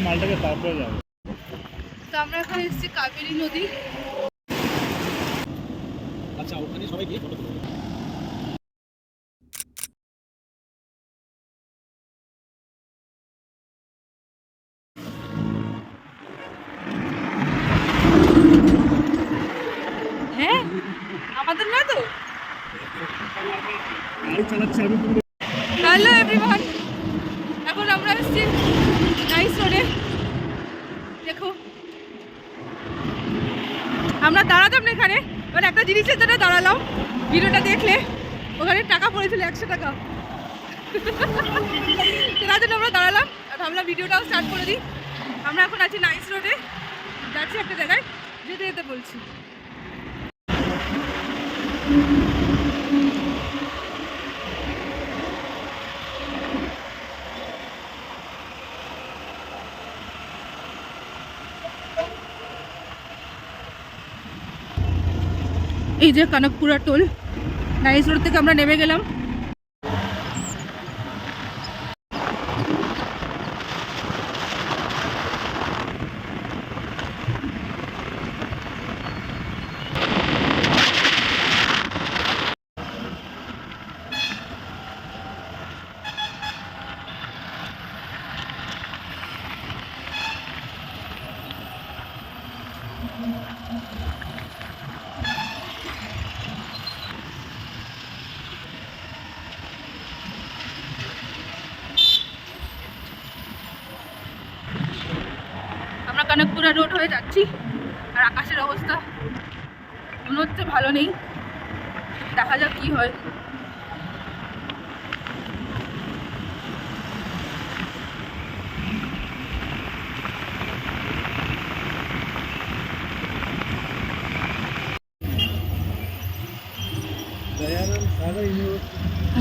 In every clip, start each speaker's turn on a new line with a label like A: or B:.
A: মালটাকে তারপরে যাবো।
B: তো আমরা এখন এসেছি কাবেরী নদী।
A: আচ্ছা, ওখানে সবাই গিয়ে ফটো তুলবে।
B: হ্যাঁ, আমাদের না তো।
A: গাড়ি চালাচ্ছে আমি।
B: হ্যালো এভরিওয়ান, এখন আমরা এসেছি নাইস রোডে। দেখো, আমরা দাঁড়াতাম না এখানে, মানে একটা জিনিসের জন্য দাঁড়ালাম। ভিডিওটা দেখলে ওখানে টাকা পড়েছিল 100 টাকা। তার জন্য আমরা দাঁড়ালাম আর ভাবলাম ভিডিওটাও স্টার্ট করে দিই। আমরা এখন আছি নাইস রোডে, যাচ্ছি একটা জায়গায়, যেতে যেতে বলছি। এই যে কনকপুরা টোল, নাইস রোড থেকে আমরা নেমে গেলাম। আমরা কনকপুরা রোড হয়ে যাচ্ছি আর আকাশের অবস্থা মনে হচ্ছে ভালো নেই, দেখা যাক কি হয়।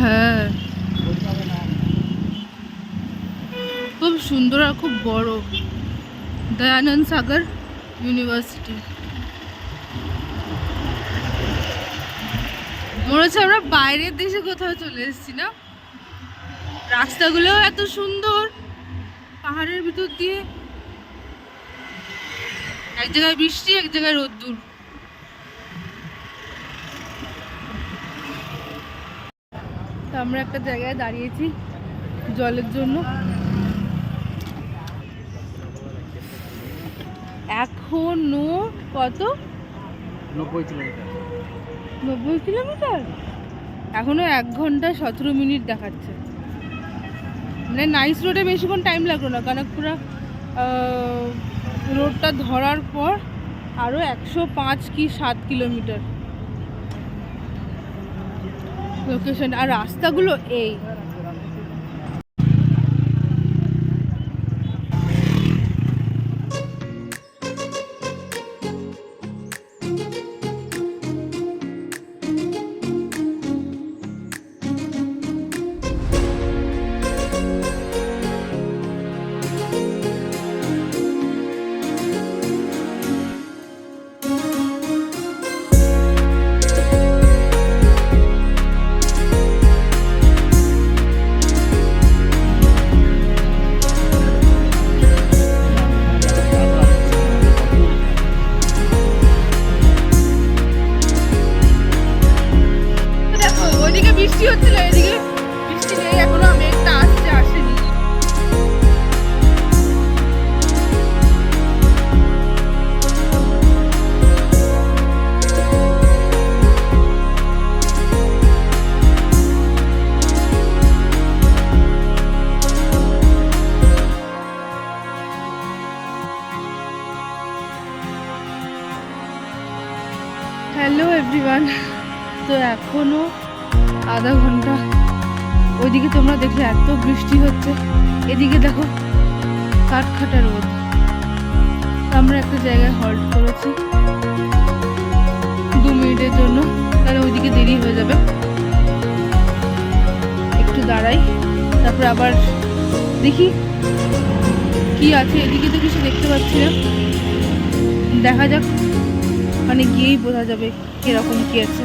B: হ্যাঁ, খুব সুন্দর আর খুব বড় দয়ানন্দ সাগর ইউনিভার্সিটি। মনে হচ্ছে আমরা বাইরের দেশে কোথাও চলে এসেছি না। রাস্তাগুলো এত সুন্দর, পাহাড়ের ভিতর দিয়ে, এক জায়গায় বৃষ্টি এক জায়গায় রোদ্দুর। তো আমরা একটা জায়গায় দাঁড়িয়েছি জলের জন্য। এখনো কত?
A: 90 কিলোমিটার।
B: 90 কিলোমিটার? এখনো 1 ঘন্টা 17 মিনিট দেখাচ্ছে। মানে নাইস রোডে বেশিক্ষণ টাইম লাগলো না, কনকপুরা রোডটা ধরার পর আরও 105 কি 7 কিলোমিটার লোকেশন। আর রাস্তাগুলো এই বৃষ্টি হচ্ছিল, এদিকে বৃষ্টি নেই এখনো, মেঘটা আসছে, আসেনি। হ্যালো এভরিওয়ান, তো এখনো আধা ঘন্টা। ওইদিকে তোমরা দেখলে এত বৃষ্টি হচ্ছে, এদিকে দেখো কাঠখাটা রোদ। আমরা একটা জায়গায় হল্ট করেছি 2 মিনিটের জন্য, তাহলে ওইদিকে দেরি হয়ে যাবে। একটু দাঁড়াই, তারপর আবার দেখি কি আছে। এদিকে তো কিছু দেখতে পাচ্ছি না, দেখা যাক, মানে গিয়েই বোঝা যাবে কিরকম কি আছে।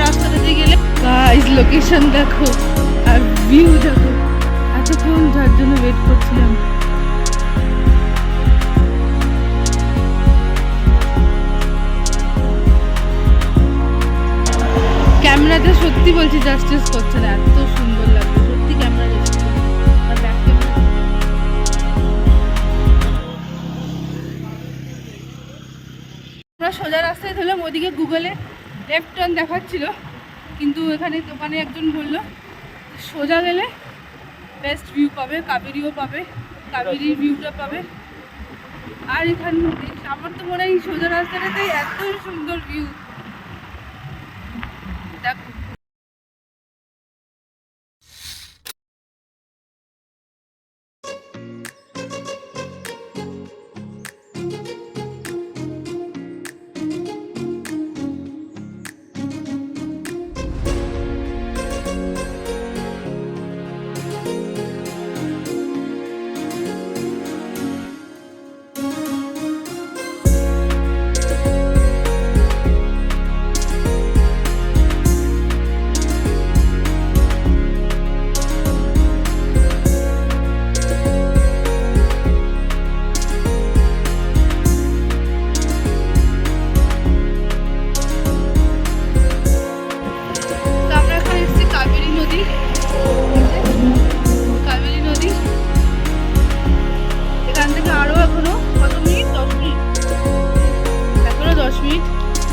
B: রাস্তাটা দিয়ে গেলে গাইস লোকেশন দেখো আর ভিউ দেখো। এতক্ষণ যার জন্য ওয়েট করছিলাম। ক্যামেরাতে সত্যি বলছি জাস্টিস করছে না, এত সুন্দর লাগছে সত্যি ক্যামেরা দেখতে। আর ব্যাক ক্যামেরা আমরা সোজা রাস্তায় ধরলাম, ওদিকে গুগলে লেফট টার্ন দেখাচ্ছিল, কিন্তু এখানে দোকানে একজন বললো সোজা গেলে বেস্ট ভিউ পাবে, কাবেরিও পাবে, কাবেরির ভিউটা পাবে। আর এখানে আমার তো মনে হয় সোজা রাস্তাটাতেই এত সুন্দর ভিউ দেখো।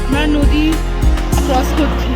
B: আমরা নদী ক্রস করছি।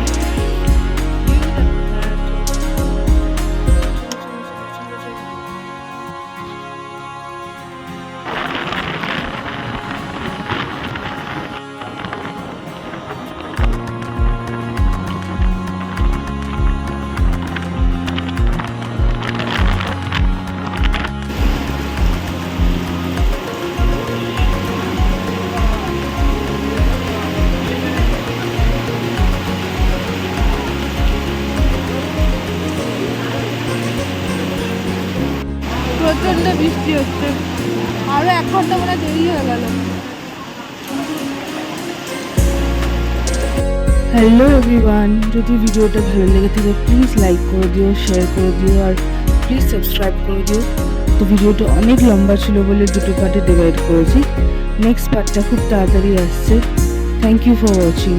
B: প্রচন্ড বৃষ্টি হচ্ছে, আরো 1 ঘন্টা মনে দেরি হয়ে গেল। হ্যালো এভরিওয়ান, যদি ভিডিওটা ভালো লেগে থাকে প্লিজ লাইক করে দিও, শেয়ার করে দিও আর প্লিজ সাবস্ক্রাইব করে দিও। তো ভিডিওটা অনেক লম্বা ছিল বলে 2 পার্টে ডিভাইড করেছি। নেক্সট পার্টটা খুব তাড়াতাড়ি আসছে। Thank you for watching.